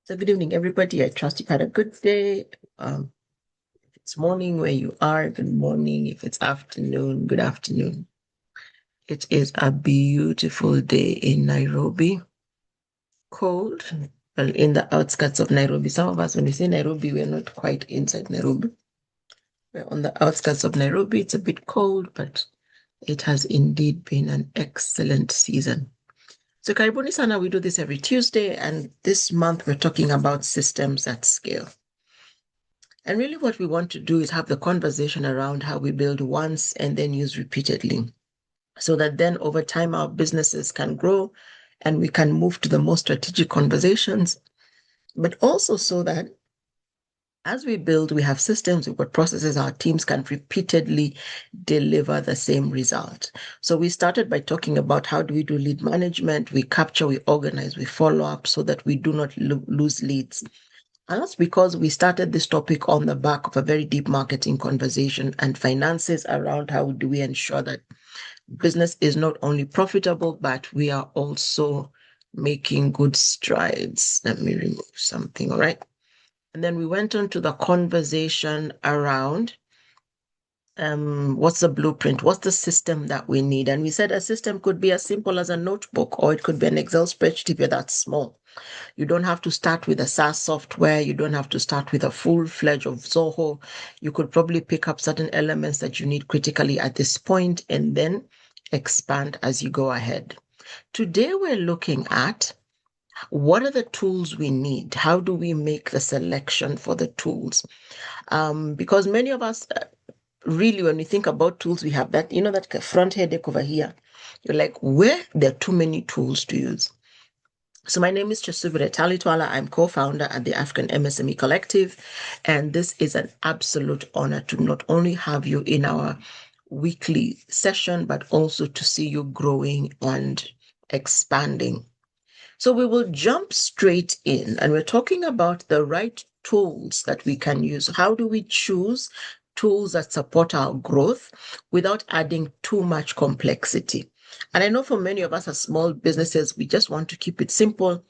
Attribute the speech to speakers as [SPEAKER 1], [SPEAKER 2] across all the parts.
[SPEAKER 1] So good evening, everybody. I trust you've had a good day. If it's morning where you are, good morning. If it's afternoon, good afternoon. It is a beautiful day in Nairobi. Cold, well, in the outskirts of Nairobi. Some of us, when we say Nairobi, we're not quite inside Nairobi. We're on the outskirts of Nairobi. It's a bit cold, but it has indeed been an excellent season. So karibuni sana, we do this every Tuesday, and this month we're talking about systems at scale. And really what we want to do is have the conversation around how we build once and then use repeatedly, so that then over time our businesses can grow and we can move to the more strategic conversations, but also so that as we build, we have systems, we've got processes, our teams can repeatedly deliver the same result. So we started by talking about how do we do lead management, we capture, we organize, we follow up so that we do not lose leads. And that's because we started this topic on the back of a very deep marketing conversation and finances around how do we ensure that business is not only profitable, but we are also making good strides. Let me remove something, all right? And then we went on to the conversation around what's the blueprint? What's the system that we need? And we said a system could be as simple as a notebook, or it could be an Excel spreadsheet if you're that small. You don't have to start with a SaaS software. You don't have to start with a full-fledged of Zoho. You could probably pick up certain elements that you need critically at this point and then expand as you go ahead. Today, we're looking at what are the tools we need? How do we make the selection for the tools? Because many of us, really, when we think about tools, we have that, that front headache over here. You're like, where? There are too many tools to use. So my name is Chesubire Talitwala. I'm co-founder at the Afrikan MSME Collective, and this is an absolute honor to not only have you in our weekly session, but also to see you growing and expanding. So we will jump straight in, and we're talking about the right tools that we can use. How do we choose tools that support our growth without adding too much complexity? And I know for many of us as small businesses, we just want to keep it simple.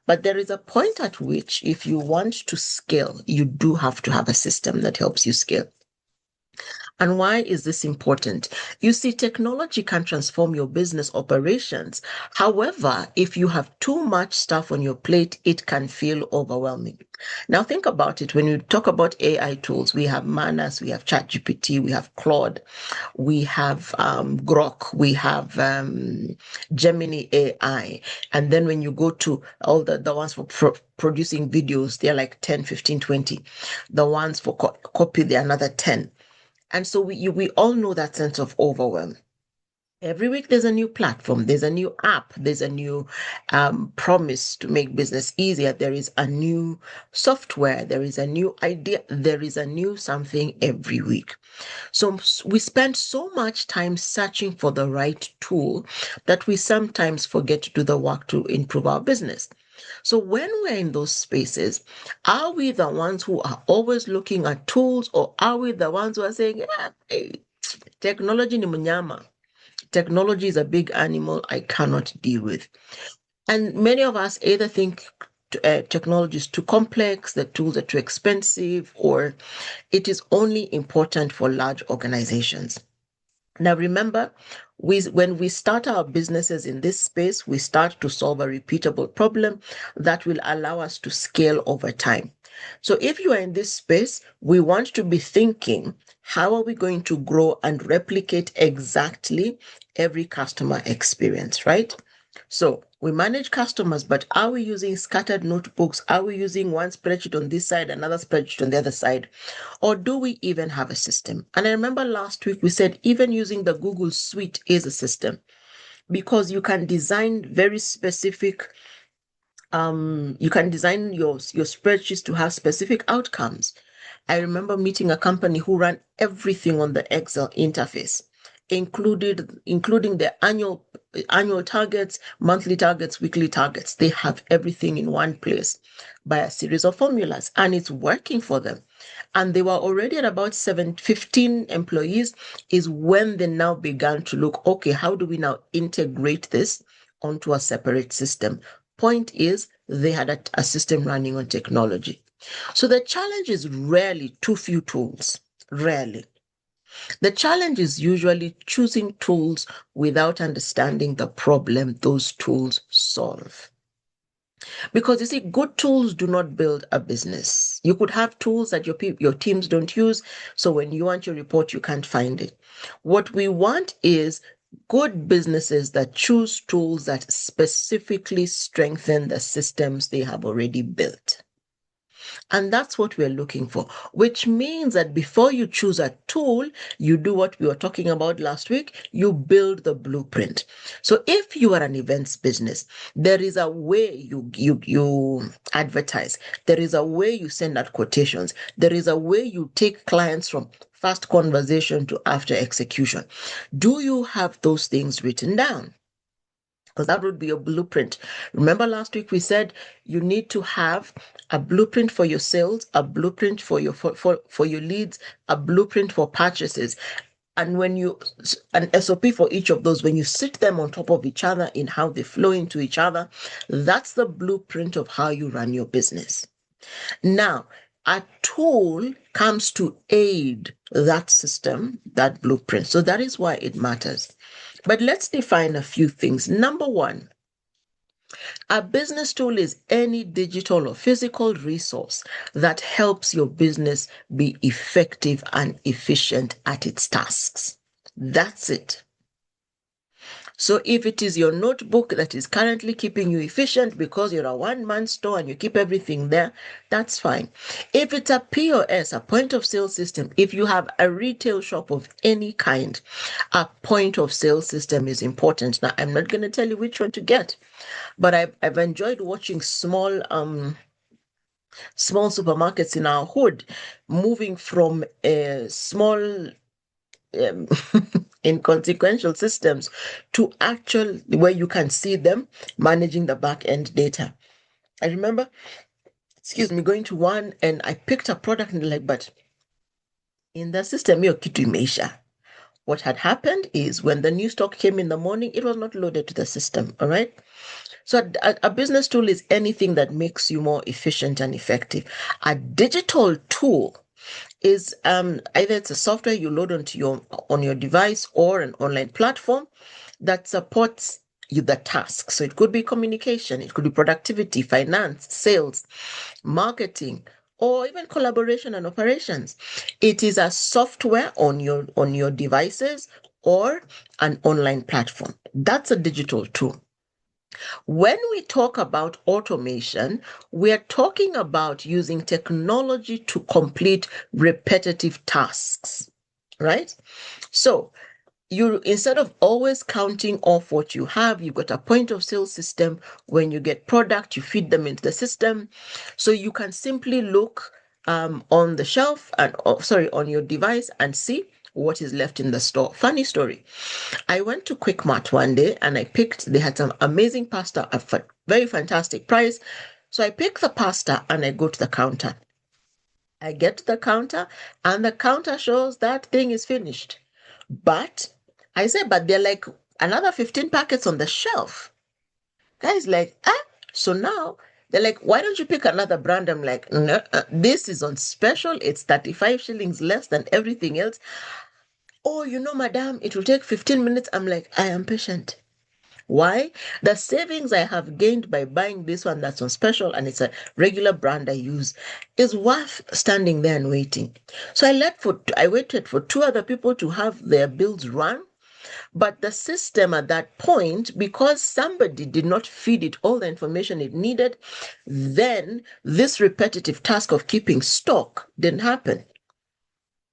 [SPEAKER 1] But there is a point at which, if you want to scale, you do have to have a system that helps you scale. And why is this important? You see, technology can transform your business operations. However, if you have too much stuff on your plate, it can feel overwhelming. Now, think about it. When you talk about AI tools, we have Manas, we have ChatGPT, we have Claude, we have Grok, we have Gemini AI. And then when you go to all the ones for producing videos, they're like 10, 15, 20. The ones for copy, they're another 10. And so we all know that sense of overwhelm. Every week there's a new platform, there's a new app, there's a new promise to make business easier. There is a new software, there is a new idea, there is a new something every week. So we spend so much time searching for the right tool that we sometimes forget to do the work to improve our business. So when we're in those spaces, are we the ones who are always looking at tools, or are we the ones who are saying, yeah, hey, technology ni mnyama. Technology is a big animal I cannot deal with. And many of us either think technology is too complex, the tools are too expensive, or it is only important for large organizations. Now, remember, when we start our businesses in this space, we start to solve a repeatable problem that will allow us to scale over time. So if you are in this space, we want to be thinking, how are we going to grow and replicate exactly every customer experience, right? So we manage customers, but are we using scattered notebooks? Are we using one spreadsheet on this side, another spreadsheet on the other side? Or do we even have a system? And I remember last week we said even using the Google Suite is a system, because you can design very specific, you can design your spreadsheets to have specific outcomes. I remember meeting a company who ran everything on the Excel interface, including the annual targets, monthly targets, weekly targets. They have everything in one place by a series of formulas, and it's working for them. And they were already at about 15 employees is when they now began to look, okay, how do we now integrate this onto a separate system? point is they had a system running on technology. So the challenge is rarely too few tools. Rarely. The challenge is usually choosing tools without understanding the problem those tools solve. Because you see, good tools do not build a business. You could have tools that your teams don't use, so when you want your report, you can't find it. What we want is good businesses that choose tools that specifically strengthen the systems they have already built. And that's what we're looking for, which means that before you choose a tool, you do what we were talking about last week, you build the blueprint. So if you are an events business, there is a way you advertise. There is a way you send out quotations. There is a way you take clients from first conversation to after execution. Do you have those things written down? Because that would be a blueprint. Remember last week we said you need to have a blueprint for your sales, a blueprint for your leads, a blueprint for purchases. And when you, an SOP for each of those, when you sit them on top of each other in how they flow into each other, that's the blueprint of how you run your business. Now, a tool comes to aid that system, that blueprint. So that is why it matters. But let's define a few things. Number one, a business tool is any digital or physical resource that helps your business be effective and efficient at its tasks. That's it. So if it is your notebook that is currently keeping you efficient because you're a one-man store and you keep everything there, that's fine. If it's a POS, a point of sale system, if you have a retail shop of any kind, a point of sale system is important. Now, I'm not going to tell you which one to get, but I've enjoyed watching small supermarkets in our hood moving from small inconsequential systems to actual where you can see them managing the back end data. I remember, going to one and I picked a product and like, but in the system, you're kitu imeisha. What had happened is when the new stock came in the morning, it was not loaded to the system. All right. So a business tool is anything that makes you more efficient and effective. A digital tool is either it's a software you load on your device or an online platform that supports you the task. So it could be communication, it could be productivity, finance, sales, marketing, or even collaboration and operations. It is a software on your devices or an online platform. That's a digital tool. When we talk about automation, we are talking about using technology to complete repetitive tasks, right? So instead of always counting off what you have, you've got a point of sale system. When you get product, you feed them into the system. So you can simply look on the shelf on your device and see what is left in the store. Funny story. I went to Quick Mart one day and they had some amazing pasta at a very fantastic price. So I pick the pasta and I go to the counter. I get to the counter and the counter shows that thing is finished. But I said, but they're like another 15 packets on the shelf. Guys like, so now they're like, why don't you pick another brand? I'm like, no, this is on special. It's 35 shillings less than everything else. Oh, madam, it will take 15 minutes. I'm like, I am patient. Why? The savings I have gained by buying this one that's on special and it's a regular brand I use is worth standing there and waiting. So I waited for two other people to have their bills run. But the system at that point, because somebody did not feed it all the information it needed, then this repetitive task of keeping stock didn't happen.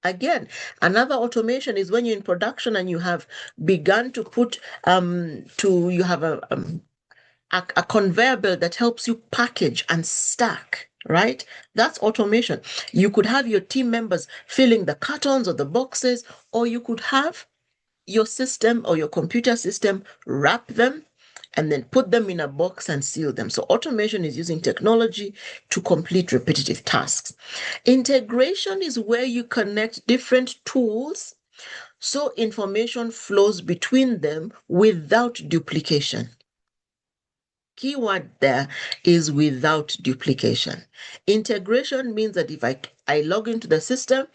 [SPEAKER 1] Again, another automation is when you're in production and you have begun to put you have a conveyor belt that helps you package and stack, right? That's automation. You could have your team members filling the cartons or the boxes, or you could have your system or your computer system wrap them and then put them in a box and seal them. So automation is using technology to complete repetitive tasks. Integration is where you connect different tools so information flows between them without duplication. keyword there is without duplication. Integration means that if I log into the system,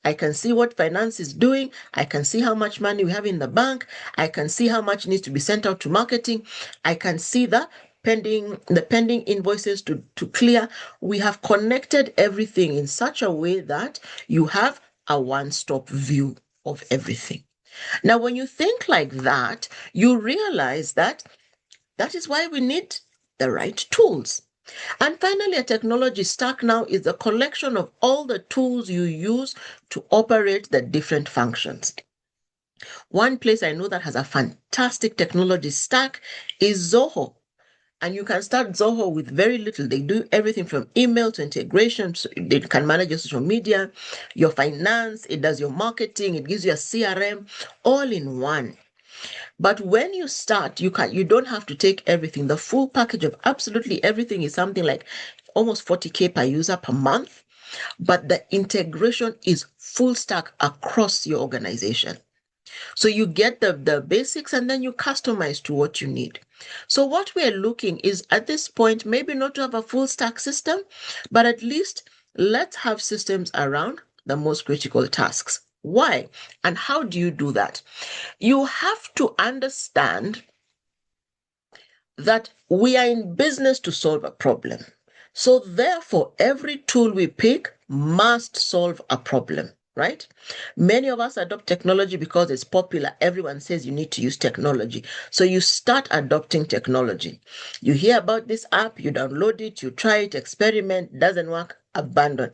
[SPEAKER 1] I can see what finance is doing. I can see how much money we have in the bank. I can see how much needs to be sent out to marketing. I can see the pending invoices to clear. We have connected everything in such a way that you have a one-stop view of everything. Now, when you think like that, you realize that is why we need the right tools. And finally, a technology stack now is the collection of all the tools you use to operate the different functions. One place I know that has a fantastic technology stack is Zoho. And you can start Zoho with very little. They do everything from email to integration. So they can manage your social media, your finance, it does your marketing, it gives you a CRM, all in one. But when you start, you don't have to take everything. The full package of absolutely everything is something like almost 40K per user per month. But the integration is full stack across your organization. So you get the basics and then you customize to what you need. So what we're looking is at this point, maybe not to have a full stack system, but at least let's have systems around the most critical tasks. Why? And how do you do that? You have to understand that we are in business to solve a problem. So therefore, every tool we pick must solve a problem, right? Many of us adopt technology because it's popular. Everyone says you need to use technology. So you start adopting technology. You hear about this app, you download it, you try it, experiment, doesn't work, abandon.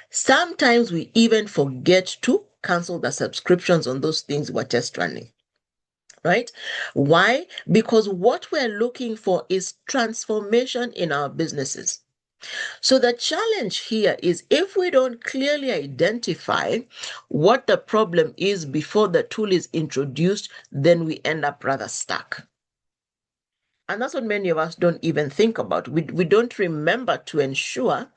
[SPEAKER 1] Sometimes we even forget to cancel the subscriptions on those things we're test running. Right? Why? Because what we're looking for is transformation in our businesses. So the challenge here is if we don't clearly identify what the problem is before the tool is introduced, then we end up rather stuck. And that's what many of us don't even think about. We don't remember to ensure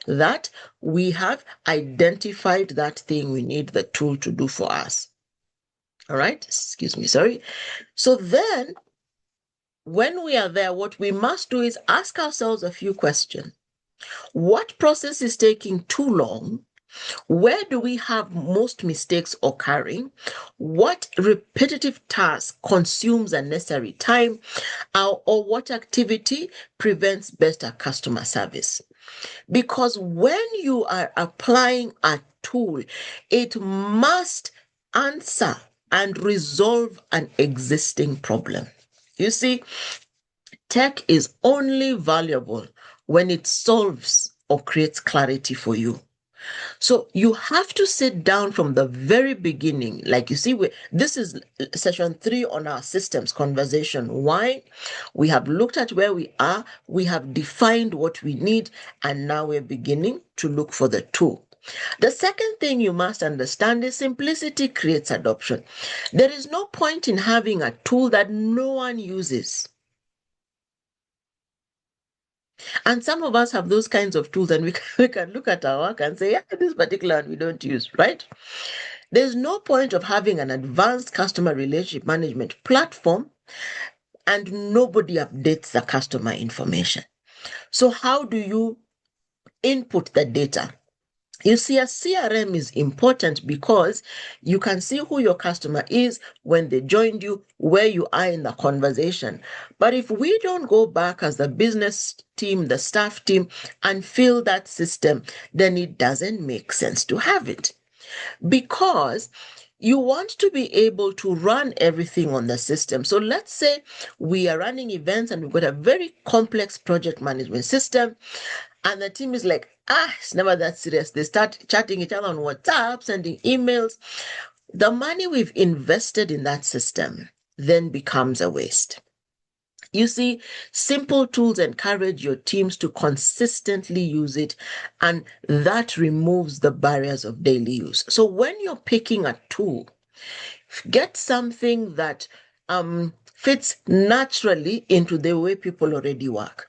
[SPEAKER 1] that we have identified that thing we need the tool to do for us. All right, excuse me, sorry. So then, when we are there, what we must do is ask ourselves a few questions. What process is taking too long? Where do we have most mistakes occurring? What repetitive task consumes unnecessary time? Or what activity prevents better customer service? Because when you are applying a tool, it must answer and resolve an existing problem. You see, tech is only valuable when it solves or creates clarity for you. So you have to sit down from the very beginning. Like you see, this is session 3 on our systems conversation. Why? We have looked at where we are, we have defined what we need, and now we're beginning to look for the tool. The second thing you must understand is simplicity creates adoption. There is no point in having a tool that no one uses. And some of us have those kinds of tools, and we can look at our work and say, yeah, this particular one we don't use, right? There's no point of having an advanced customer relationship management platform and nobody updates the customer information. So how do you input the data? You see, a CRM is important because you can see who your customer is, when they joined you, where you are in the conversation. But if we don't go back as the business team, the staff team, and fill that system, then it doesn't make sense to have it. Because you want to be able to run everything on the system. So let's say we are running events and we've got a very complex project management system. And the team is like, it's never that serious. They start chatting each other on WhatsApp, sending emails. The money we've invested in that system then becomes a waste. You see, simple tools encourage your teams to consistently use it, and that removes the barriers of daily use. So when you're picking a tool, get something that fits naturally into the way people already work.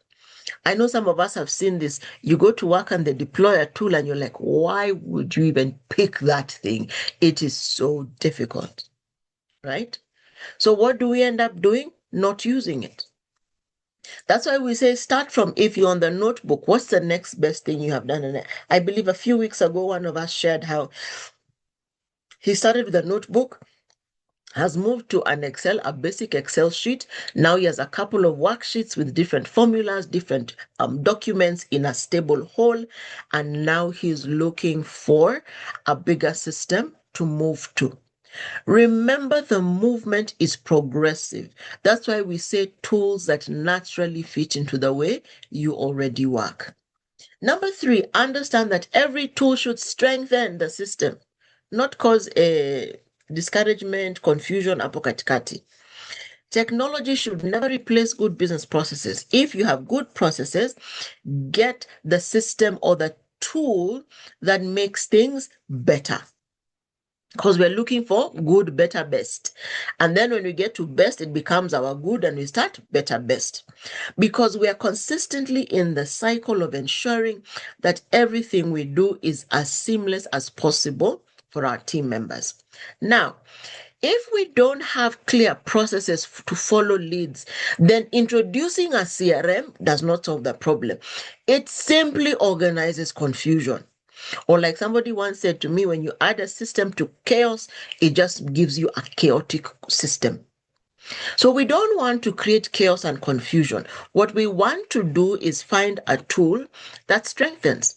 [SPEAKER 1] I know some of us have seen this. You go to work and they deploy a tool and you're like, why would you even pick that thing? It is so difficult, right? So what do we end up doing? Not using it. That's why we say start from, if you're on the notebook, what's the next best thing you have done? And I believe a few weeks ago, one of us shared how he started with a notebook, has moved to an Excel, a basic Excel sheet. Now he has a couple of worksheets with different formulas, different documents in a stable whole. And now he's looking for a bigger system to move to. Remember, the movement is progressive. That's why we say tools that naturally fit into the way you already work. Number 3, understand that every tool should strengthen the system, not cause a discouragement, confusion, hapo katikati. Technology should never replace good business processes. If you have good processes, get the system or the tool that makes things better. Because we're looking for good, better, best. And then when we get to best, it becomes our good and we start better, best. Because we are consistently in the cycle of ensuring that everything we do is as seamless as possible for our team members. Now, if we don't have clear processes to follow leads, then introducing a CRM does not solve the problem. It simply organizes confusion. Or like somebody once said to me, when you add a system to chaos, it just gives you a chaotic system. So we don't want to create chaos and confusion. What we want to do is find a tool that strengthens.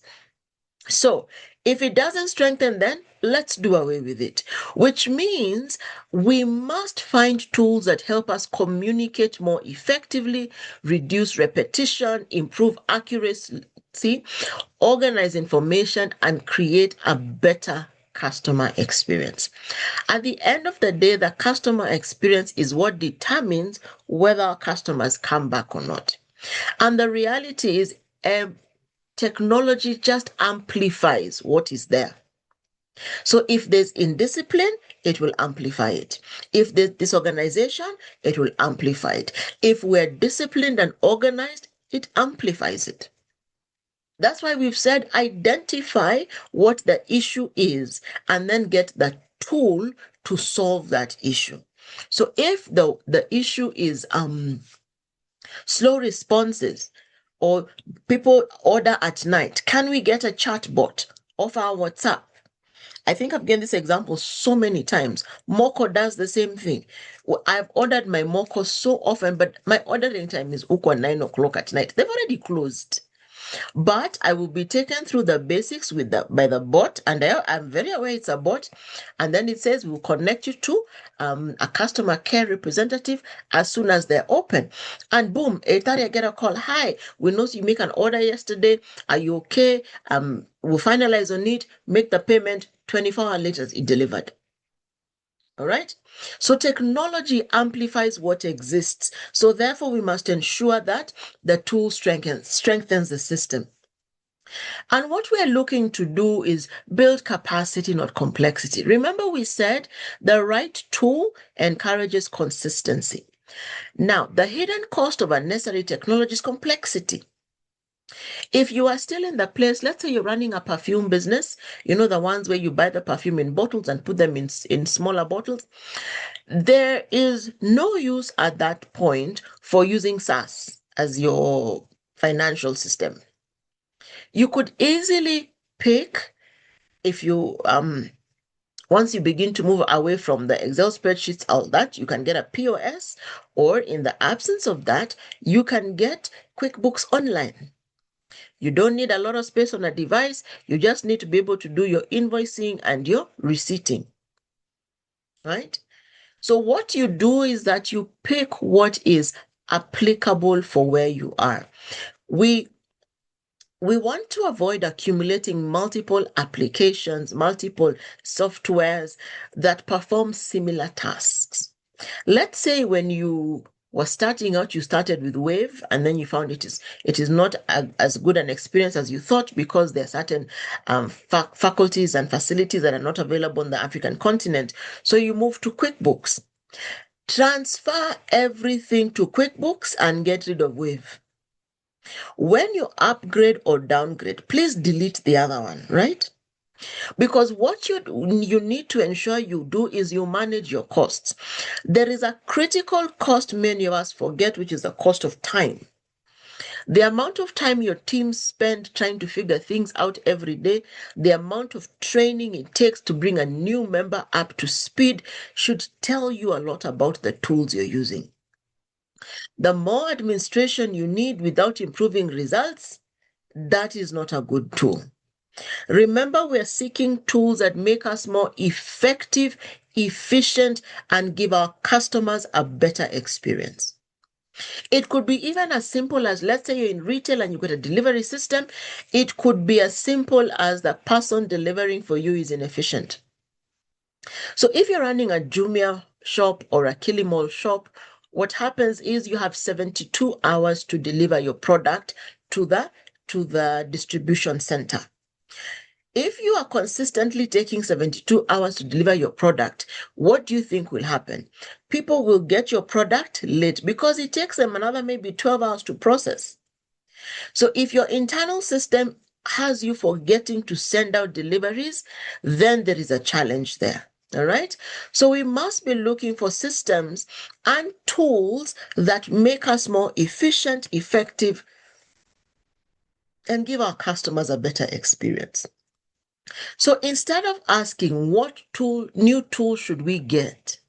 [SPEAKER 1] So if it doesn't strengthen, then let's do away with it, which means we must find tools that help us communicate more effectively, reduce repetition, improve accuracy, organize information, and create a better customer experience. At the end of the day, the customer experience is what determines whether our customers come back or not. And the reality is, technology just amplifies what is there. So if there's indiscipline, it will amplify it. If there's disorganization, it will amplify it. If we're disciplined and organized, it amplifies it. That's why we've said identify what the issue is and then get the tool to solve that issue. So if the issue is slow responses, or people order at night, can we get a chat bot off our WhatsApp? I think I've given this example so many times. Moko does the same thing. I've ordered my Moko so often, but my ordering time is 9 o'clock at night. They've already closed. But I will be taken through the basics by the bot, and I'm very aware it's a bot. And then it says we'll connect you to a customer care representative as soon as they're open. And boom, 8:30 I get a call. Hi, we know you make an order yesterday. Are you okay? We'll finalize on it, make the payment. 24 hours later, it's delivered. All right. So technology amplifies what exists. So therefore, we must ensure that the tool strengthens the system. And what we're looking to do is build capacity, not complexity. Remember, we said the right tool encourages consistency. Now, the hidden cost of unnecessary technology is complexity. If you are still in the place, let's say you're running a perfume business, you know, the ones where you buy the perfume in bottles and put them in smaller bottles, there is no use at that point for using SaaS as your financial system. You could easily pick, if you once you begin to move away from the Excel spreadsheets, all that, you can get a POS, or in the absence of that, you can get QuickBooks Online. You don't need a lot of space on a device. You just need to be able to do your invoicing and your receipting, right? So what you do is that you pick what is applicable for where you are. We want to avoid accumulating multiple applications, multiple softwares that perform similar tasks. Let's say when you were starting out, you started with Wave, and then you found it is not as good an experience as you thought, because there are certain faculties and facilities that are not available on the African continent. So you move to QuickBooks. Transfer everything to QuickBooks and get rid of Wave. When you upgrade or downgrade, please delete the other one, right? Because what you need to ensure you do is you manage your costs. There is a critical cost many of us forget, which is the cost of time. The amount of time your team spend trying to figure things out every day, the amount of training it takes to bring a new member up to speed should tell you a lot about the tools you're using. The more administration you need without improving results, that is not a good tool. Remember, we're seeking tools that make us more effective, efficient, and give our customers a better experience. It could be even as simple as, let's say you're in retail and you've got a delivery system. It could be as simple as the person delivering for you is inefficient. So if you're running a Jumia shop or a Kilimall shop, what happens is you have 72 hours to deliver your product to the distribution center. If you are consistently taking 72 hours to deliver your product, what do you think will happen? People will get your product late because it takes them another maybe 12 hours to process. So if your internal system has you forgetting to send out deliveries, then there is a challenge there. All right. So we must be looking for systems and tools that make us more efficient, effective, and give our customers a better experience. So instead of asking what new tool should we get,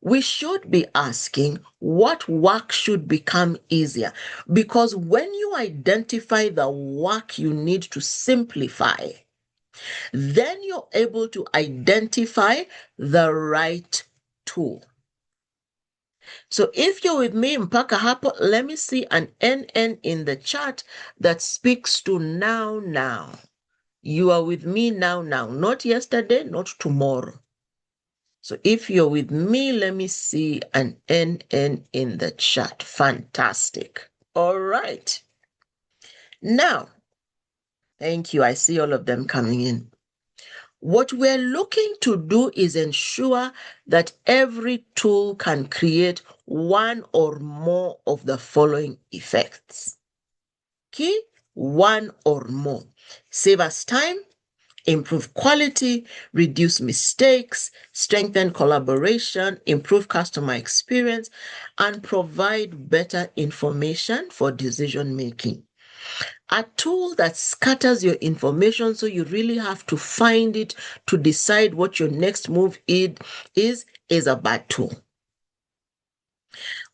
[SPEAKER 1] we should be asking what work should become easier. Because when you identify the work you need to simplify, then you're able to identify the right tool. So if you're with me, mpaka hapo, let me see an NN in the chat that speaks to now. You are with me now, not yesterday, not tomorrow. So if you're with me, let me see an NN in the chat. Fantastic. All right. Now, thank you. I see all of them coming in. What we're looking to do is ensure that every tool can create one or more of the following effects. Key, one or more. Save us time, improve quality, reduce mistakes, strengthen collaboration, improve customer experience, and provide better information for decision making. A tool that scatters your information so you really have to find it to decide what your next move is a bad tool.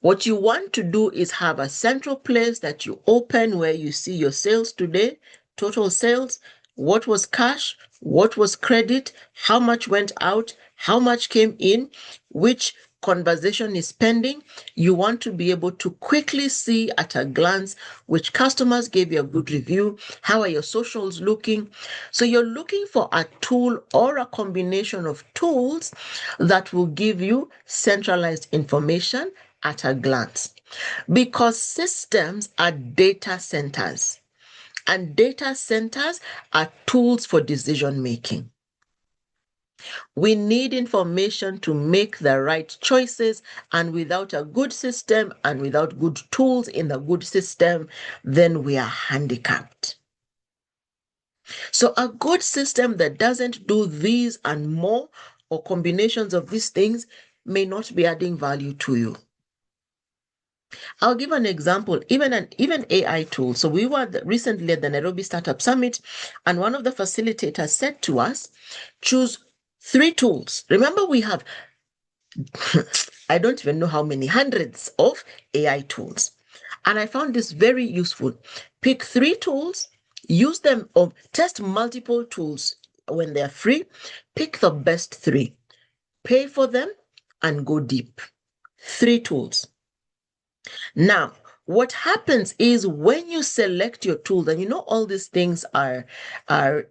[SPEAKER 1] What you want to do is have a central place that you open where you see your sales today, total sales, what was cash, what was credit, how much went out, how much came in, which conversation is pending. You want to be able to quickly see at a glance which customers gave you a good review, how are your socials looking. So you're looking for a tool or a combination of tools that will give you centralized information at a glance, because systems are data centers and data centers are tools for decision making. We need information to make the right choices, and without a good system and without good tools in the good system, then we are handicapped. So a good system that doesn't do these and more, or combinations of these things, may not be adding value to you. I'll give an example, even AI tools. So we were recently at the Nairobi Startup Summit, and one of the facilitators said to us, choose 3 tools. Remember, we have, I don't even know how many hundreds of AI tools. And I found this very useful. Pick 3 tools, use them, or test multiple tools when they're free. Pick the best 3, pay for them, and go deep. 3 tools. Now, what happens is when you select your tools, and all these things are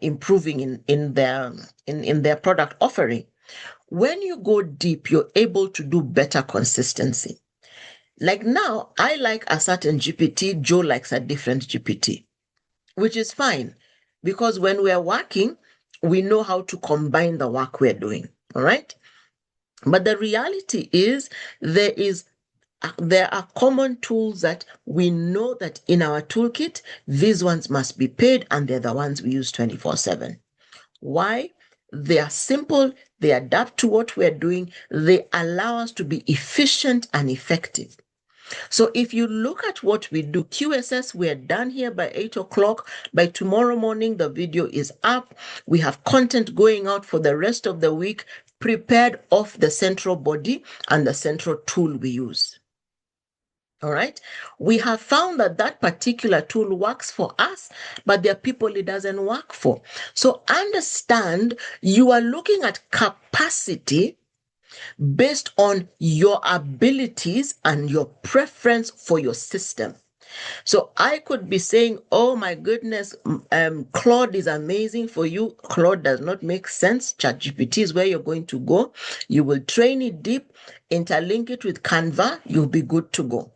[SPEAKER 1] improving in their product offering. When you go deep, you're able to do better consistency. Like now, I like a certain GPT, Joe likes a different GPT, which is fine, because when we're working, we know how to combine the work we're doing. All right. But the reality is there are common tools that we know that in our toolkit, these ones must be paid, and they're the ones we use 24/7. Why? They are simple, they adapt to what we're doing, they allow us to be efficient and effective. So if you look at what we do, QSS, we're done here by 8 o'clock. By tomorrow morning, the video is up. We have content going out for the rest of the week, prepared off the central body and the central tool we use. All right. We have found that that particular tool works for us, but there are people it doesn't work for. So understand you are looking at capacity based on your abilities and your preference for your system. So I could be saying, oh my goodness, Claude is amazing for you. Claude does not make sense. ChatGPT is where you're going to go. You will train it deep, interlink it with Canva, you'll be good to go.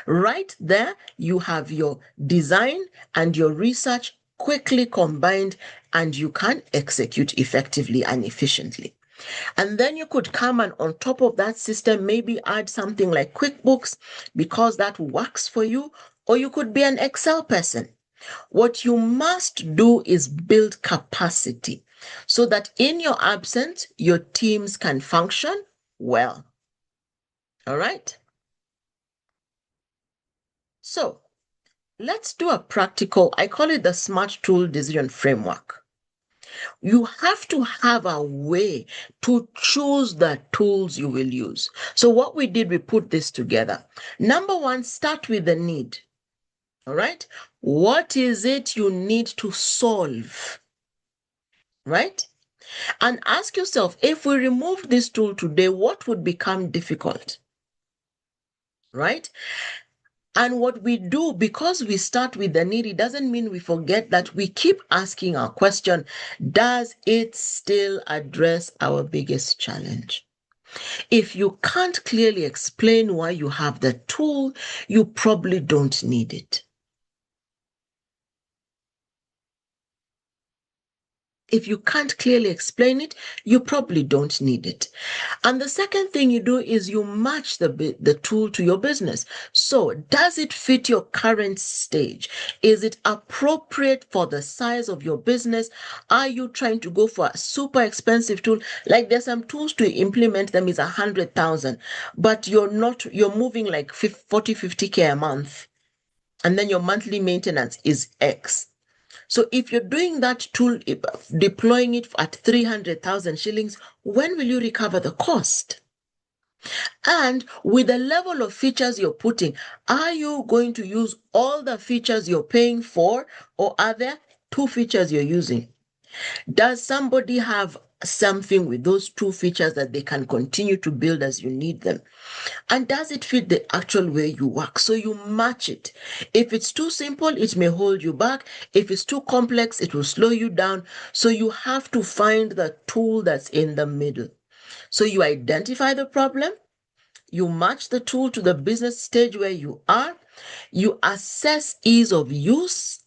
[SPEAKER 1] Right there, you have your design and your research quickly combined, and you can execute effectively and efficiently. And then you could come and on top of that system, maybe add something like QuickBooks because that works for you, or you could be an Excel person. What you must do is build capacity so that in your absence, your teams can function well. All right. So let's do a practical, I call it the SMART tool decision framework. You have to have a way to choose the tools you will use. So what we did, we put this together. Number one, start with the need. All right. What is it you need to solve? Right? And ask yourself, if we remove this tool today, what would become difficult? Right? And what we do, because we start with the need, it doesn't mean we forget that we keep asking our question, does it still address our biggest challenge? If you can't clearly explain why you have the tool, you probably don't need it. If you can't clearly explain it, you probably don't need it. And the second thing you do is you match the tool to your business. So does it fit your current stage? Is it appropriate for the size of your business? Are you trying to go for a super expensive tool? Like there's some tools to implement them is 100,000, but you're moving like 40, 50K a month. And then your monthly maintenance is X. So if you're doing that tool, deploying it at 300,000 shillings, when will you recover the cost? And with the level of features you're putting, are you going to use all the features you're paying for, or are there 2 features you're using? Does somebody have something with those 2 features that they can continue to build as you need them? And does it fit the actual way you work? So you match it. If it's too simple, it may hold you back. If it's too complex, it will slow you down. So you have to find the tool that's in the middle. So you identify the problem, you match the tool to the business stage where you are, you assess ease of use.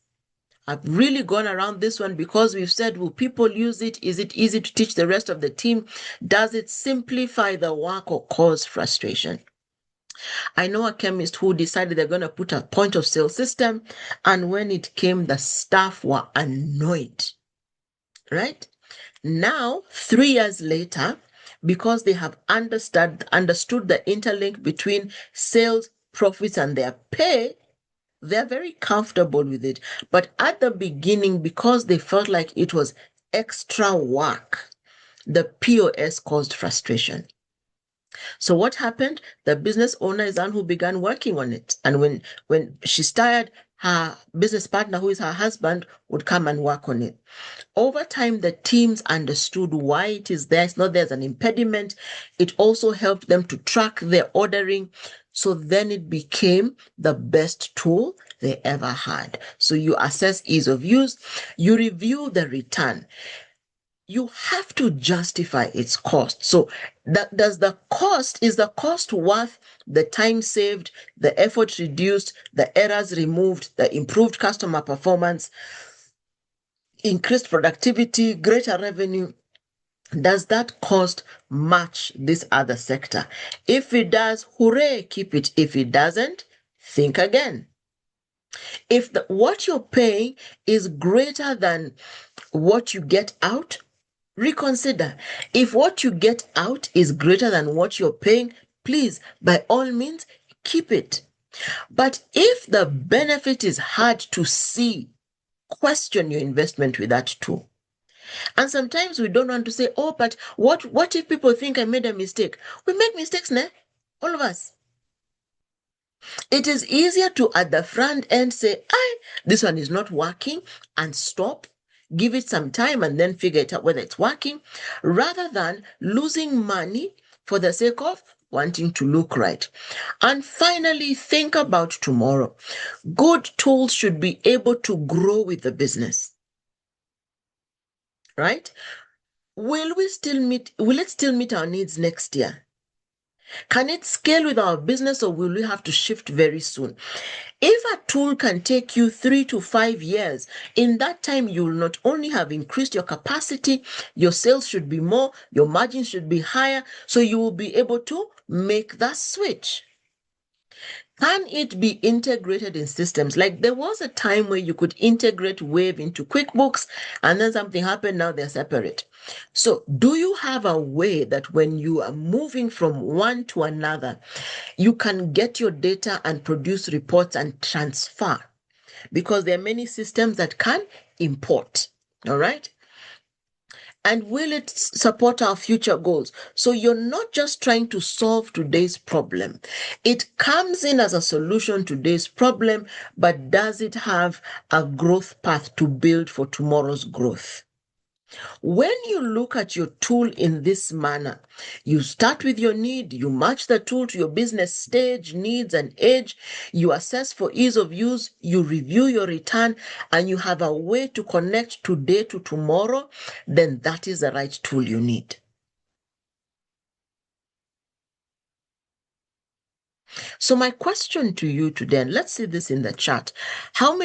[SPEAKER 1] I've really gone around this one because we've said, will people use it? Is it easy to teach the rest of the team? Does it simplify the work or cause frustration? I know a chemist who decided they're going to put a point of sale system, and when it came, the staff were annoyed. Right? Now, 3 years later, because they have understood the interlink between sales, profits, and their pay, they're very comfortable with it. But at the beginning, because they felt like it was extra work, the POS caused frustration. So what happened? The business owner is the one who began working on it. And when she's tired, her business partner, who is her husband, would come and work on it. Over time, the teams understood why it is there. It's not there as an impediment. It also helped them to track their ordering. So then it became the best tool they ever had. So you assess ease of use, you review the return. You have to justify its cost. So is the cost worth the time saved, the effort reduced, the errors removed, the improved customer performance, increased productivity, greater revenue? Does that cost match this other sector? If it does, hooray, keep it. If it doesn't, think again. If what you're paying is greater than what you get out, reconsider. If what you get out is greater than what you're paying, please, by all means, keep it. But if the benefit is hard to see, question your investment with that tool. And sometimes we don't want to say, oh, but what if people think I made a mistake? We make mistakes, ne? All of us. It is easier to at the front end say, this one is not working, and stop, give it some time and then figure it out whether it's working, rather than losing money for the sake of wanting to look right. And finally, think about tomorrow. Good tools should be able to grow with the business, right? Will it still meet our needs next year? Can it scale with our business, or will we have to shift very soon? If a tool can take you 3 to 5 years, in that time, you will not only have increased your capacity, your sales should be more, your margins should be higher, so you will be able to make that switch. Can it be integrated in systems? Like there was a time where you could integrate Wave into QuickBooks and then something happened, now they're separate. So do you have a way that when you are moving from one to another, you can get your data and produce reports and transfer? Because there are many systems that can import, all right? And will it support our future goals? So you're not just trying to solve today's problem. It comes in as a solution to today's problem, but does it have a growth path to build for tomorrow's growth? When you look at your tool in this manner, you start with your need, you match the tool to your business stage, needs, and age, you assess for ease of use, you review your return, and you have a way to connect today to tomorrow, then that is the right tool you need. So my question to you today, and let's see this in the chat. Has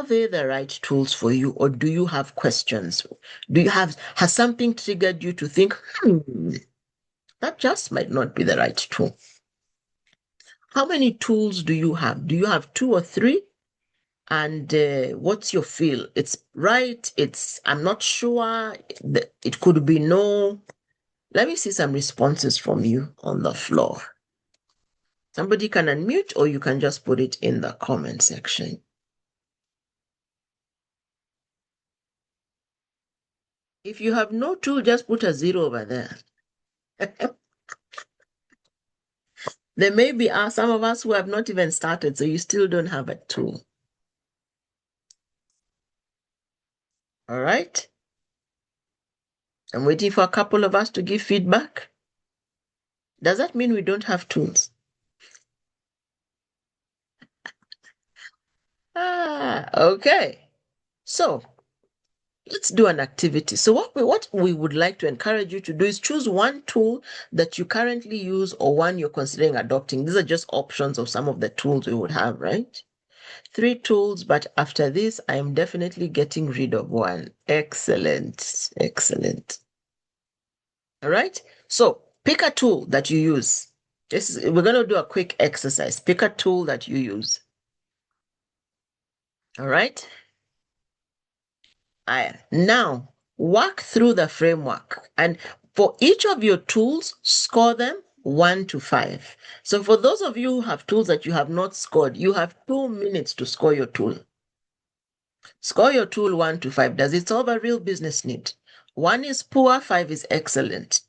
[SPEAKER 1] they the right tools for you, or do you have questions? Has something triggered you to think, that just might not be the right tool? How many tools do you have? Do you have 2 or 3? And what's your feel? It's right. I'm not sure. It could be no. Let me see some responses from you on the floor. Somebody can unmute, or you can just put it in the comment section. If you have no tool, just put a 0 over there. There may be some of us who have not even started, so you still don't have a tool. All right. I'm waiting for a couple of us to give feedback. Does that mean we don't have tools? Okay. So let's do an activity. So what we would like to encourage you to do is choose one tool that you currently use or one you're considering adopting. These are just options of some of the tools we would have, right? 3 tools, but after this, I am definitely getting rid of one. Excellent. Excellent. All right. So pick a tool that you use. We're going to do a quick exercise. Pick a tool that you use. All right. Now, walk through the framework, and for each of your tools, score them 1 to 5. So for those of you who have tools that you have not scored, you have 2 minutes to score your tool. Score your tool 1 to 5. Does it solve a real business need? 1 is poor, 5 is excellent,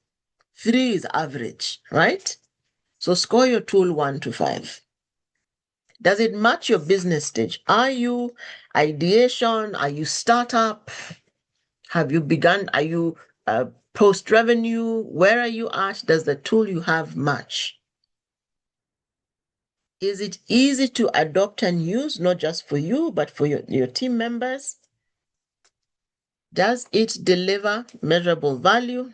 [SPEAKER 1] 3 is average, right? So score your tool 1 to 5. Does it match your business stage? Are you ideation? Are you startup? Have you begun? Are you post revenue? Where are you at? Does the tool you have match? Is it easy to adopt and use, not just for you, but for your team members? Does it deliver measurable value?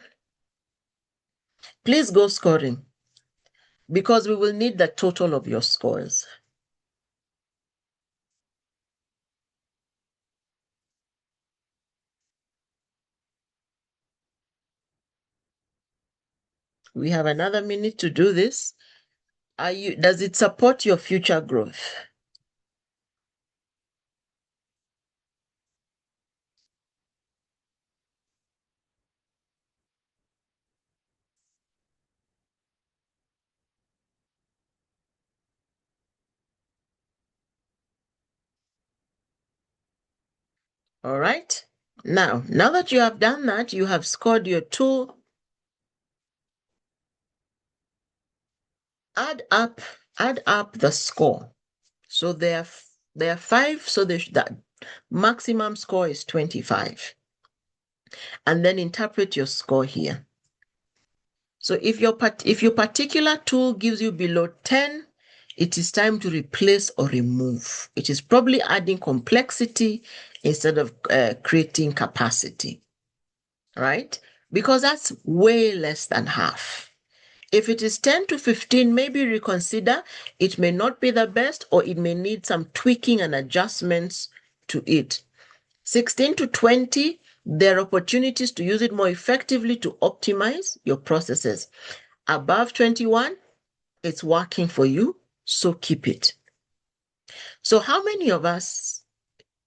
[SPEAKER 1] Please go scoring, because we will need the total of your scores. We have another minute to do this. Does it support your future growth? All right. Now that you have done that, you have scored your tool. Add up the score. So there are 5, so that maximum score is 25. And then interpret your score here. So if your particular tool gives you below 10, it is time to replace or remove. It is probably adding complexity instead of creating capacity, right? Because that's way less than half. If it is 10 to 15, maybe reconsider. It may not be the best, or it may need some tweaking and adjustments to it. 16 to 20, there are opportunities to use it more effectively to optimize your processes. Above 21, it's working for you, so keep it. So how many of us,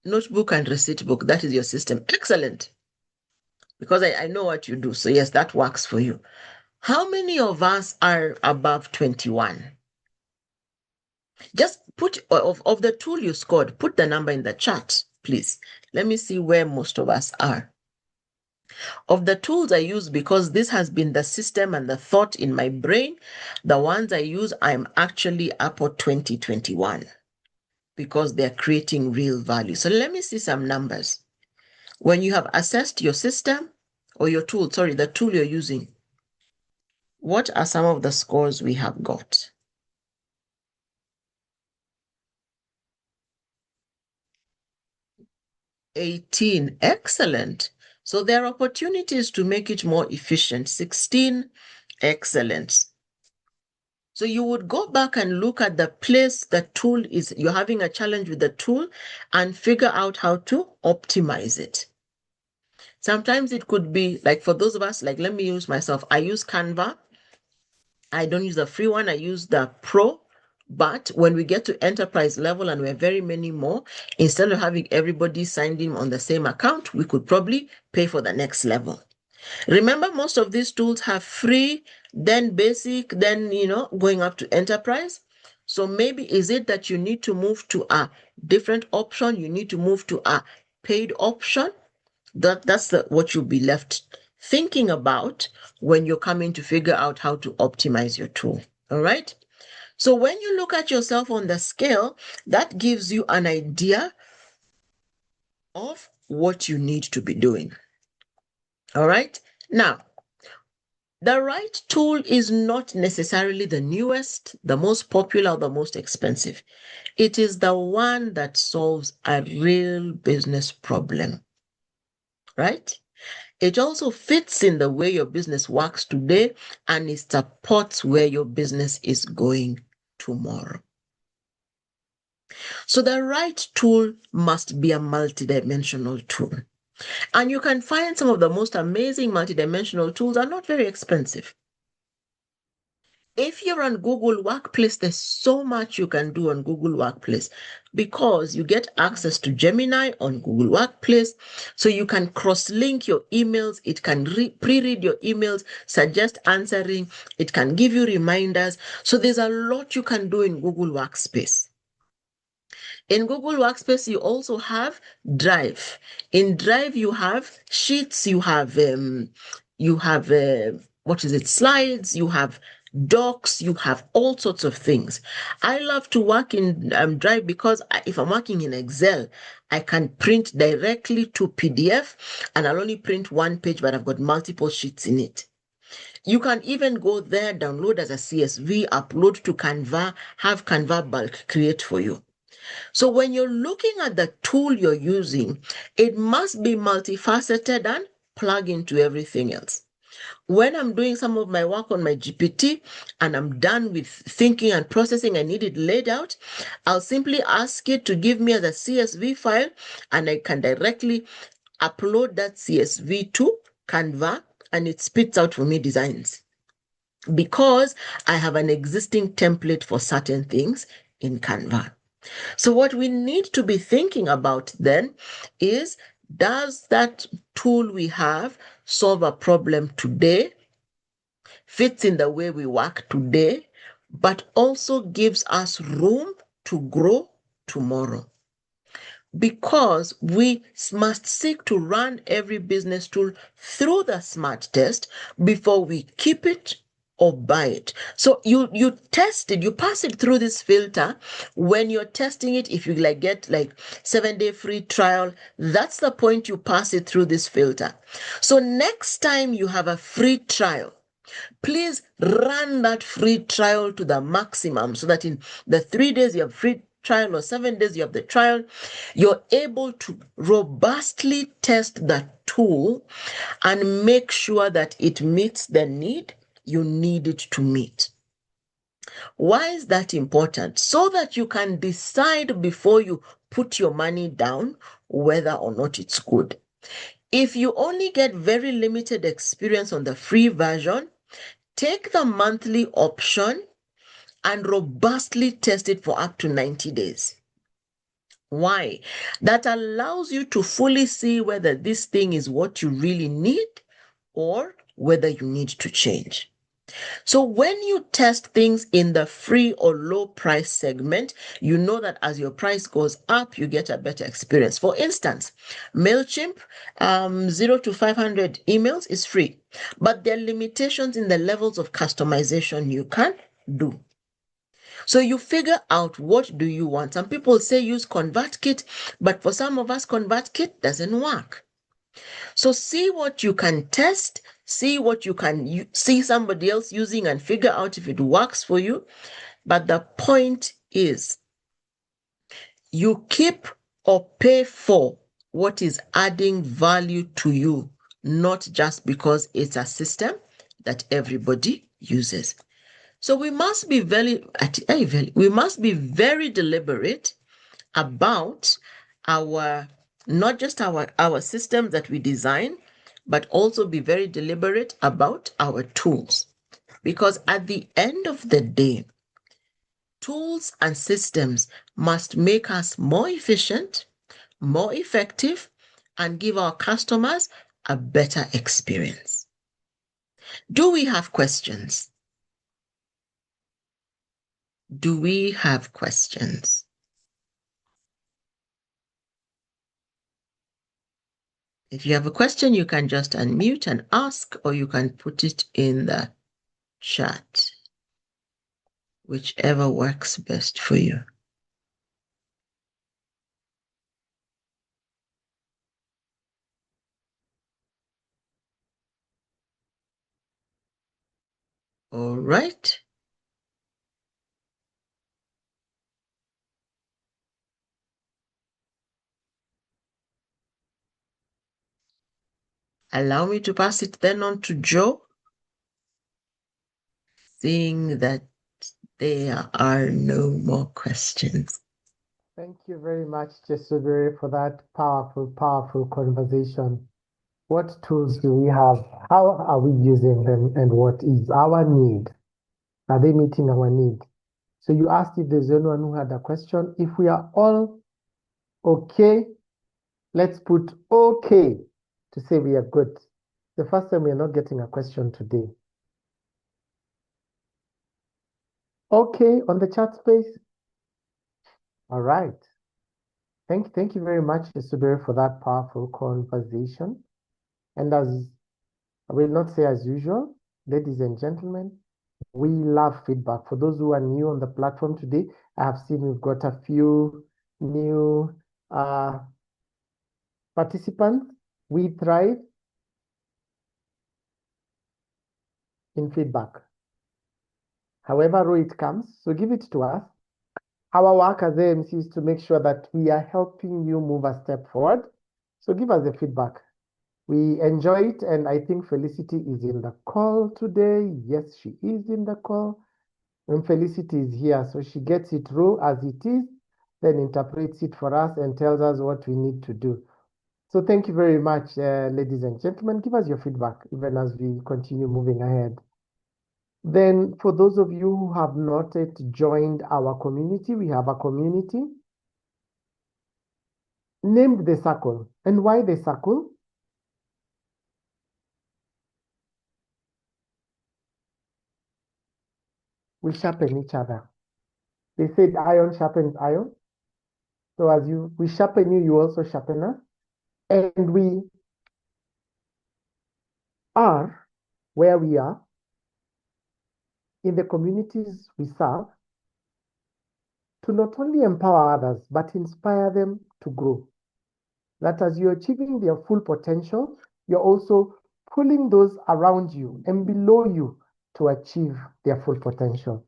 [SPEAKER 1] notebook and receipt book, that is your system? Excellent. Because I know what you do. So yes, that works for you. How many of us are above 21? Just put, of the tool you scored, put the number in the chat, please. Let me see where most of us are. Of the tools I use, because this has been the system and the thought in my brain, the ones I use, I'm actually up at 2021 because they're creating real value. So let me see some numbers. When you have assessed your system or your tool, the tool you're using, what are some of the scores we have got? 18, excellent. So there are opportunities to make it more efficient. 16, excellent. So you would go back and look at the place the tool is, you're having a challenge with the tool, and figure out how to optimize it. Sometimes it could be like, for those of us, like, let me use myself. I use Canva. I don't use the free one. I use the pro. But when we get to enterprise level and we're very many more, instead of having everybody signed in on the same account, we could probably pay for the next level. Remember, most of these tools have free, then basic, then, going up to enterprise. So maybe is it that you need to move to a different option? You need to move to a paid option? That's what you'll be left thinking about when you're coming to figure out how to optimize your tool. All right. So when you look at yourself on the scale, that gives you an idea of what you need to be doing. All right. Now, the right tool is not necessarily the newest, the most popular, or the most expensive. It is the one that solves a real business problem, right? It also fits in the way your business works today, and it supports where your business is going tomorrow. So the right tool must be a multidimensional tool. And you can find some of the most amazing multidimensional tools are not very expensive. If you're on Google Workplace, there's so much you can do on Google Workplace because you get access to Gemini on Google Workplace. So you can cross-link your emails. It can pre-read your emails, suggest answering. It can give you reminders. So there's a lot you can do in Google Workspace. In Google Workspace, you also have Drive. In Drive, you have Sheets, you have slides, you have docs, you have all sorts of things. I love to work in Drive because if I'm working in Excel, I can print directly to PDF, and I'll only print one page, but I've got multiple sheets in it. You can even go there, download as a CSV, upload to Canva, have Canva bulk create for you. So when you're looking at the tool you're using, it must be multifaceted and plug into everything else. When I'm doing some of my work on my GPT and I'm done with thinking and processing, I need it laid out, I'll simply ask it to give me as a CSV file, and I can directly upload that CSV to Canva, and it spits out for me designs because I have an existing template for certain things in Canva. So what we need to be thinking about then is, does that tool we have solve a problem today, fits in the way we work today, but also gives us room to grow tomorrow? because we must seek to run every business tool through the smart test before we keep it or buy it. So you test it, you pass it through this filter. When you're testing it, if you get 7-day free trial, that's the point you pass it through this filter. So next time you have a free trial, please run that free trial to the maximum so that in the 3 days you have free trial or 7 days you have the trial, you're able to robustly test that tool and make sure that it meets the need you need it to meet. Why is that important? So that you can decide before you put your money down whether or not it's good. If you only get very limited experience on the free version, take the monthly option and robustly test it for up to 90 days. Why? That allows you to fully see whether this thing is what you really need or whether you need to change. So when you test things in the free or low price segment, you know that as your price goes up, you get a better experience. For instance, MailChimp, 0 to 500 emails is free, but there are limitations in the levels of customization you can do. So you figure out what do you want. Some people say use ConvertKit, but for some of us, ConvertKit doesn't work. So see what you can test, see what you can see somebody else using and figure out if it works for you. But the point is, you keep or pay for what is adding value to you, not just because it's a system that everybody uses. So we must be very deliberate about our not just our systems that we design, but also be very deliberate about our tools. Because at the end of the day, tools and systems must make us more efficient, more effective, and give our customers a better experience. Do we have questions? Do we have questions? If you have a question, you can just unmute and ask, or you can put it in the chat, whichever works best for you. All right. Allow me to pass it then on to Joe, seeing that there are no more questions.
[SPEAKER 2] Thank you very much, Jesubiri, for that powerful conversation. What tools do we have? How are we using them? And what is our need? Are they meeting our need? So you asked if there's anyone who had a question. If we are all okay, let's put okay to say we are good. The first time we are not getting a question today. Okay, on the chat space. All right. Thank you very much, Jesubiri, for that powerful conversation. And as I will not say as usual, ladies and gentlemen, we love feedback. For those who are new on the platform today, I have seen we've got a few new participants. We thrive in feedback. However raw it comes, so give it to us. Our work as AMC is to make sure that we are helping you move a step forward. So give us the feedback. We enjoy it, and I think Felicity is in the call today. Yes, she is in the call. And Felicity is here, so she gets it raw as it is, then interprets it for us and tells us what we need to do. So thank you very much, ladies and gentlemen. Give us your feedback, even as we continue moving ahead. Then for those of you who have not yet joined our community, we have a community named the Circle. And why the Circle? We sharpen each other. They said iron sharpens iron. So as we sharpen you, you also sharpen us. And we are where we are in the communities we serve to not only empower others, but inspire them to grow. That as you're achieving their full potential, you're also pulling those around you and below you to achieve their full potential.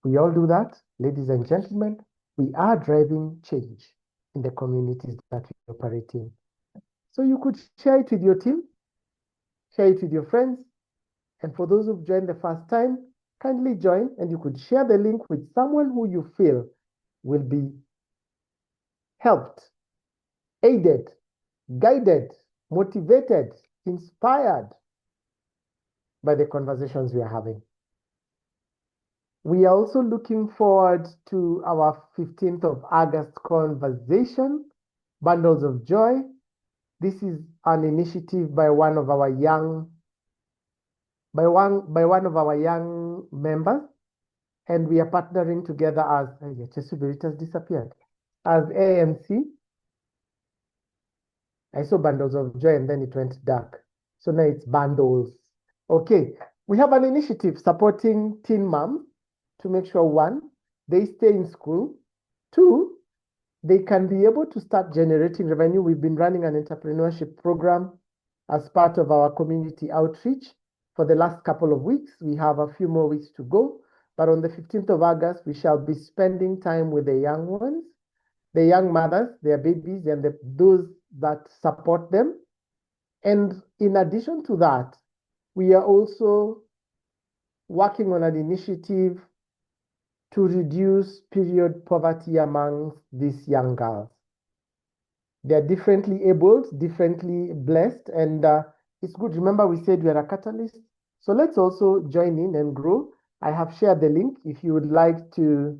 [SPEAKER 2] We all do that, ladies and gentlemen. We are driving change in the communities that we operate in. So you could share it with your team, share it with your friends, and for those who've joined the first time, kindly join, and you could share the link with someone who you feel will be helped, aided, guided, motivated, inspired by the conversations we are having. We are also looking forward to our 15th of August conversation, Bundles of Joy. This is an initiative by one of our young members, and we are partnering together as Chesubiri has disappeared as AMC. I saw Bundles of Joy and then it went dark. So now it's Bundles. Okay, we have an initiative supporting teen moms to make sure, one, they stay in school. Two, they can be able to start generating revenue. We've been running an entrepreneurship program as part of our community outreach for the last couple of weeks. We have a few more weeks to go, but on the 15th of August, we shall be spending time with the young ones, the young mothers, their babies, and those that support them. And in addition to that, we are also working on an initiative to reduce period poverty amongst these young girls. They are differently abled, differently blessed, and it's good. Remember, we said we are a catalyst. So let's also join in and grow. I have shared the link if you would like to.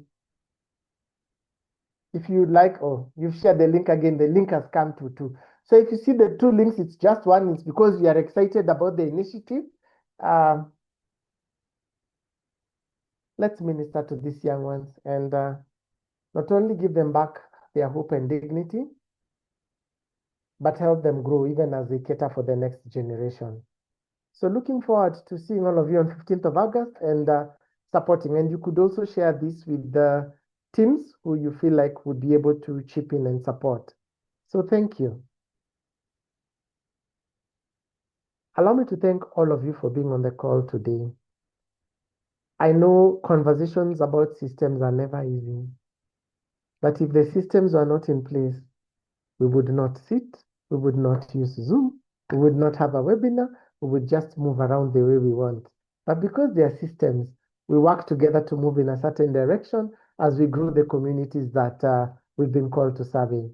[SPEAKER 2] If you would like, oh, you've shared the link again. The link has come to two. So if you see the two links, it's just one. It's because we are excited about the initiative. Let's minister to these young ones and not only give them back their hope and dignity, but help them grow even as they cater for the next generation. So looking forward to seeing all of you on 15th of August and supporting. And you could also share this with the teams who you feel like would be able to chip in and support. So thank you. Allow me to thank all of you for being on the call today. I know conversations about systems are never easy, but if the systems are not in place, we would not sit, we would not use Zoom, we would not have a webinar, we would just move around the way we want. But because there are systems, we work together to move in a certain direction as we grow the communities that we've been called to serve in.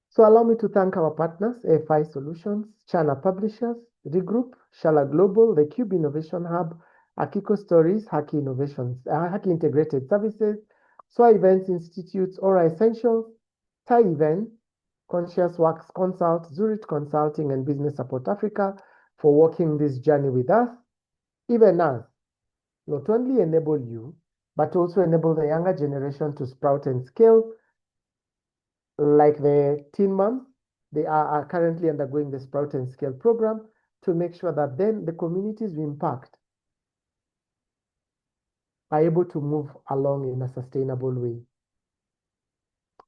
[SPEAKER 2] So allow me to thank our partners, AFI Solutions, Chana Publishers, Regroup, Shala Global, the Cube Innovation Hub, Akiko Stories, Haki Innovations, Haki Integrated Services, SWA Events Institutes, Aura Essentials, Thai Events, Conscious Works Consult, Zurich Consulting, and Business Support Africa for walking this journey with us, even as not only enable you, but also enable the younger generation to sprout and scale. Like the teen moms, they are currently undergoing the Sprout and Scale program to make sure that then the communities we impact are able to move along in a sustainable way.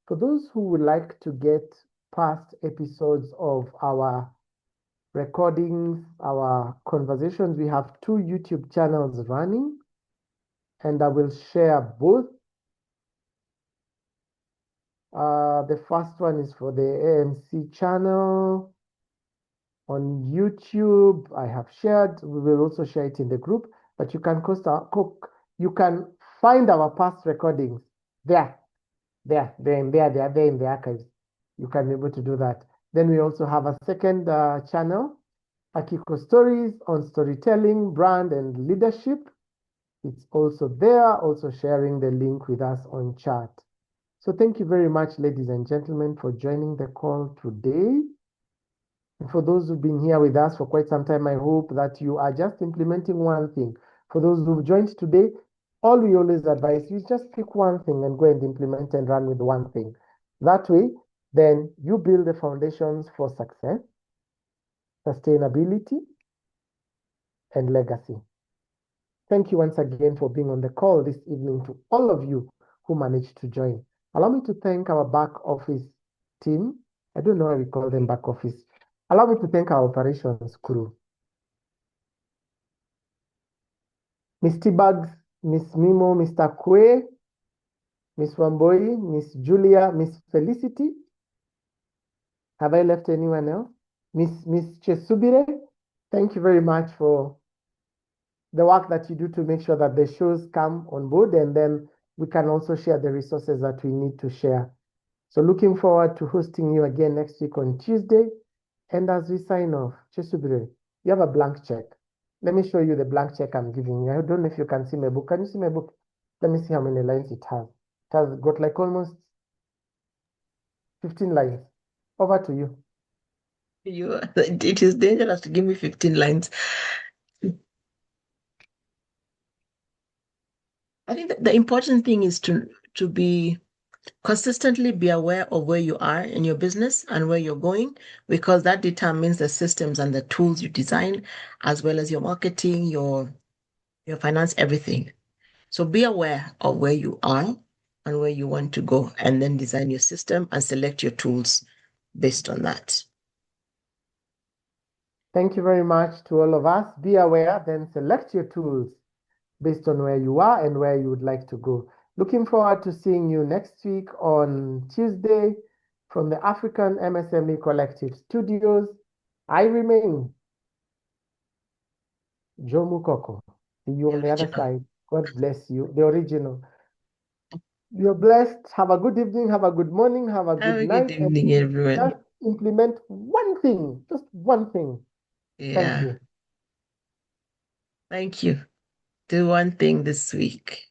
[SPEAKER 2] For those who would like to get past episodes of our recordings, our conversations, we have two YouTube channels running, and I will share both. The first one is for the AMC channel on YouTube. I have shared. We will also share it in the group, but you can find our past recordings there in the archives. You can be able to do that. Then we also have a second channel, Akiko Stories, on storytelling, brand, and leadership. It's also there, also sharing the link with us on chat. So thank you very much, ladies and gentlemen, for joining the call today. And for those who've been here with us for quite some time, I hope that you are just implementing one thing. For those who've joined today, all we always advise you is just pick one thing and go and implement and run with one thing. That way, then you build the foundations for success, sustainability, and legacy. Thank you once again for being on the call this evening to all of you who managed to join. Allow me to thank our back office team. I don't know why we call them back office. Allow me to thank our operations crew. Miss T-Bugs, Miss Mimo, Mr. Kwe, Miss Wamboi, Miss Julia, Miss Felicity. Have I left anyone else? Miss Chesubire, thank you very much for the work that you do to make sure that the shows come on board, and then we can also share the resources that we need to share. So looking forward to hosting you again next week on Tuesday. And as we sign off, Chesubire, you have a blank check. Let me show you the blank check I'm giving you. I don't know if you can see my book. Can you see my book? Let me see how many lines it has. It has got like almost 15 lines. Over to you.
[SPEAKER 1] It is dangerous to give me 15 lines. I think that the important thing is to be consistently be aware of where you are in your business and where you're going, because that determines the systems and the tools you design, as well as your marketing, your finance, everything. So be aware of where you are and where you want to go, and then design your system and select your tools based on that.
[SPEAKER 2] Thank you very much to all of us. Be aware, then select your tools based on where you are and where you would like to go. Looking forward to seeing you next week on Tuesday from the African MSME Collective Studios. I remain Joe Mukoko. See you
[SPEAKER 1] The
[SPEAKER 2] on the other
[SPEAKER 1] original.
[SPEAKER 2] side. God bless you. The original. You're blessed. Have a good evening. Have a good morning. Have a
[SPEAKER 1] Have
[SPEAKER 2] good
[SPEAKER 1] a good
[SPEAKER 2] night. And
[SPEAKER 1] evening, everyone.
[SPEAKER 2] just implement one thing. Just one thing. Thank
[SPEAKER 1] Yeah.
[SPEAKER 2] you.
[SPEAKER 1] Thank you. Do one thing this week.